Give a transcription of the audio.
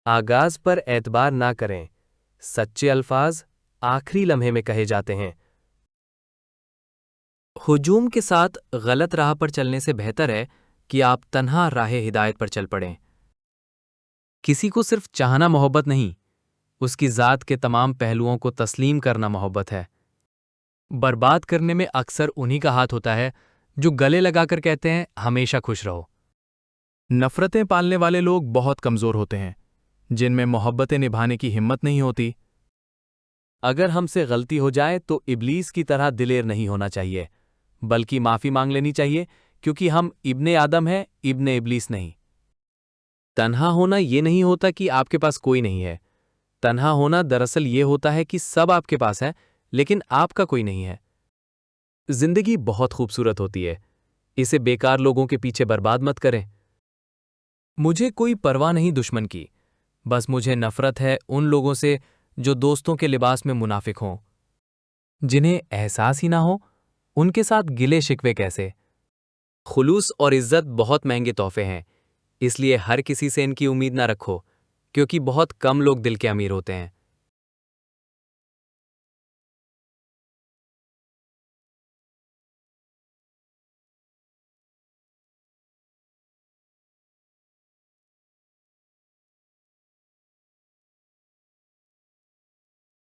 आगाज पर एतबार ना करें। सच्चे अल्फाज आखिरी लम्हे में कहे जाते हैं। हुजूम के साथ गलत राह पर चलने से बेहतर है कि आप तन्हा राह हिदायत पर चल पड़ें। किसी को सिर्फ चाहना मोहब्बत नहीं, उसकी ज़ात के तमाम पहलुओं को तस्लीम करना मोहब्बत है। बर्बाद करने में अक्सर उन्हीं का हाथ होता है जो गले लगाकर कहते हैं हमेशा खुश रहो। नफरतें पालने वाले लोग बहुत कमजोर होते हैं, जिनमें मोहब्बतें निभाने की हिम्मत नहीं होती। अगर हमसे गलती हो जाए तो इब्लीस की तरह दिलेर नहीं होना चाहिए, बल्कि माफी मांग लेनी चाहिए, क्योंकि हम इब्ने आदम हैं, इब्ने इब्लीस नहीं। तन्हा होना ये नहीं होता कि आपके पास कोई नहीं है। तन्हा होना दरअसल ये होता है कि सब आपके पास है, लेकिन आपका कोई नहीं है। जिंदगी बहुत खूबसूरत होती है, इसे बेकार लोगों के पीछे बर्बाद मत करें। मुझे कोई परवाह नहीं दुश्मन की, बस मुझे नफरत है उन लोगों से जो दोस्तों के लिबास में मुनाफिक हों। जिन्हें एहसास ही ना हो, उनके साथ गिले शिकवे कैसे। खुलूस और इज्जत बहुत महंगे तोहफे हैं, इसलिए हर किसी से इनकी उम्मीद ना रखो, क्योंकि बहुत कम लोग दिल के अमीर होते हैं।